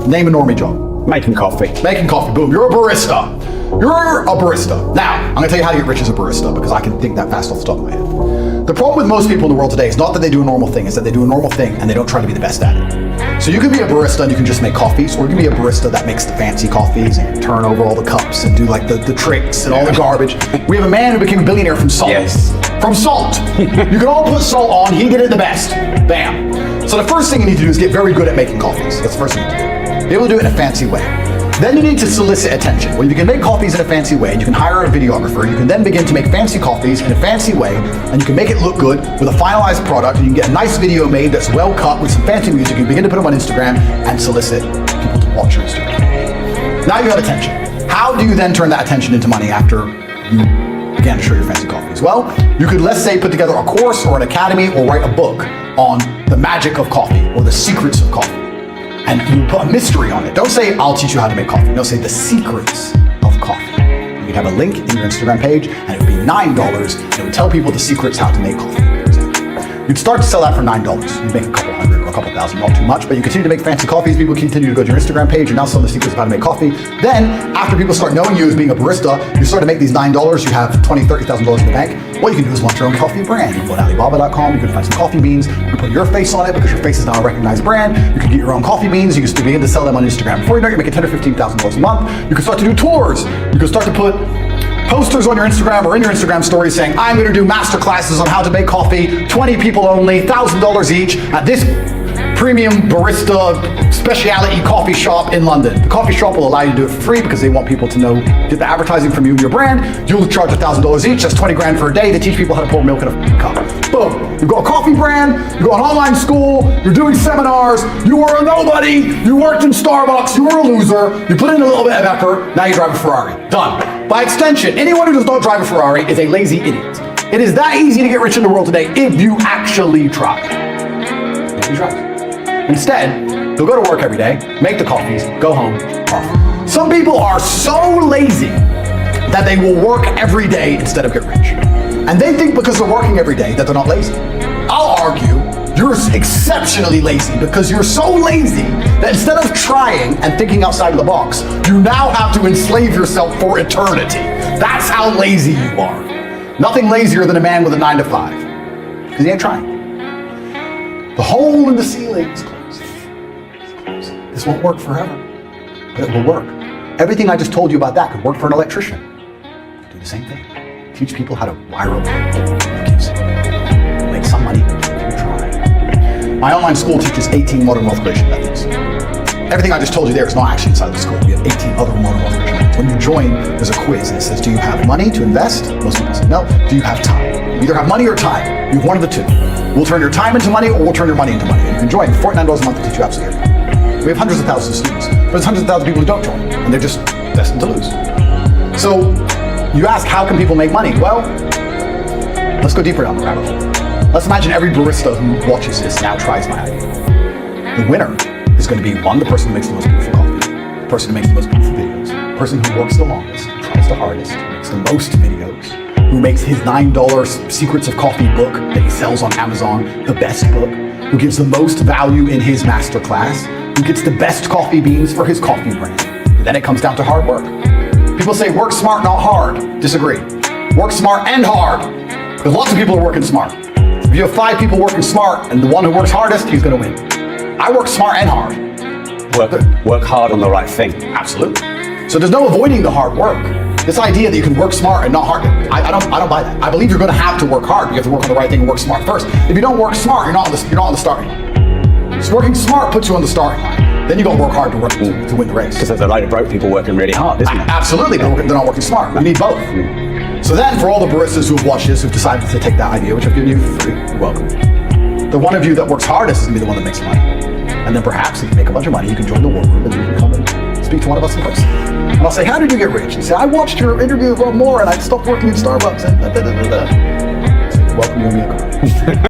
Name a normie job. Making coffee. Making coffee, boom, you're a barista. You're a barista. Now, I'm gonna tell you how to get rich as a barista because I can think that fast off the top of my head. The problem with most people in the world today is not that they do a normal thing, it's that they do a normal thing and they don't try to be the best at it. So you can be a barista and you can just make coffees, or you can be a barista that makes the fancy coffees and turn over all the cups and do like the tricks and all the garbage. We have a man who became a billionaire from salt. Yes. From salt. You can all put salt on, he did it the best. Bam. So the first thing you need to do is get very good at making coffees. That's the first thing you need to do. Be able to do it in a fancy way. Then you need to solicit attention. Well, you can make coffees in a fancy way, and you can hire a videographer. You can then begin to make fancy coffees in a fancy way, and you can make it look good with a finalized product, and you can get a nice video made that's well cut with some fancy music. You begin to put them on Instagram and solicit people to watch your Instagram. Now you have attention. How do you then turn that attention into money after you began to show your fancy coffees? Well, you could, let's say, put together a course or an academy or write a book on the magic of coffee or the secrets of coffee. And you put a mystery on it. Don't say, I'll teach you how to make coffee. No, say the secrets of coffee. You'd have a link in your Instagram page and it would be $9 and it would tell people the secrets how to make coffee. You'd start to sell that for $9. You'd make a couple hundred or a couple thousand, not too much, but you continue to make fancy coffees. People continue to go to your Instagram page. You're now selling the secrets of how to make coffee. Then, after people start knowing you as being a barista, you start to make these $9. You have $20,000, $30,000 in the bank. What you can do is launch your own coffee brand. You can go to Alibaba.com. You can find some coffee beans. You can put your face on it because your face is now a recognized brand. You can get your own coffee beans. You can begin to sell them on Instagram. Before you know it, you're making $10,000 or $15,000 a month. You can start to do tours. You can start to put posters on your Instagram or in your Instagram story saying, I'm going to do master classes on how to make coffee, 20 people only, $1,000 each at this premium barista specialty coffee shop in London. The coffee shop will allow you to do it for free because they want people to know, get the advertising from you and your brand. You'll charge $1,000 each, that's 20 grand for a day to teach people how to pour milk in a cup. Boom. You've got a coffee brand, you've got an online school, you're doing seminars, you were a nobody, you worked in Starbucks, you were a loser, you put in a little bit of effort, now you drive a Ferrari. Done. By extension, anyone who does not drive a Ferrari is a lazy idiot. It is that easy to get rich in the world today if you actually try. If you try. Instead, you'll go to work every day, make the coffees, go home, off. Some people are so lazy that they will work every day instead of get rich. And they think because they're working every day that they're not lazy. I'll argue you're exceptionally lazy because you're so lazy that instead of trying and thinking outside of the box, you now have to enslave yourself for eternity. That's how lazy you are. Nothing lazier than a man with a 9 to 5, because he ain't trying. The hole in the ceiling is closed. This won't work forever, but it will work. Everything I just told you about that could work for an electrician. Do the same thing. Teach people how to wire up kids. Make some money if you try. My online school teaches 18 modern wealth creation methods. Everything I just told you there is not actually inside the school. We have 18 other modern wealth creation methods. When you join, there's a quiz and it says, do you have money to invest? Most people say no. Do you have time? You either have money or time. You have one of the two. We'll turn your time into money or we'll turn your money into money. And you can join $49 a month to teach you absolutely everything. We have hundreds of thousands of students, but there's hundreds of thousands of people who don't join, and they're just destined to lose. So you ask, how can people make money? Well, let's go deeper down the rabbit hole. Let's imagine every barista who watches this now tries my idea. The winner is going to be one, the person who makes the most beautiful coffee, the person who makes the most beautiful videos, the person who works the longest, who tries the hardest, who makes the most videos, who makes his $9 Secrets of Coffee book that he sells on Amazon the best book, who gives the most value in his masterclass, who gets the best coffee beans for his coffee brand. And then it comes down to hard work. People say work smart, not hard. Disagree. Work smart and hard. Because lots of people are working smart. If you have 5 people working smart and the one who works hardest, he's going to win. I work smart and hard. Work hard on the right thing. Absolutely. So there's no avoiding the hard work. This idea that you can work smart and not hard, I don't buy that. I believe you're going to have to work hard. You have to work on the right thing and work smart first. If you don't work smart, you're not on the starting line. So working smart puts you on the starting line. Then you got to work hard to win the race. Because there's a lot of broke people working really hard, isn't there? Absolutely, but they're not working smart. You need both. So then, for all the baristas who have watched this, who've decided to take that idea, which I've given you for free, you're welcome. The one of you that works hardest is going to be the one that makes money. And then perhaps if you make a bunch of money, you can join the war room and you can come and speak to one of us in person. And I'll say, how did you get rich? And you say, I watched your interview with Rob Moore and I stopped working in Starbucks. And da, da, da, da, da. So welcome, you and me.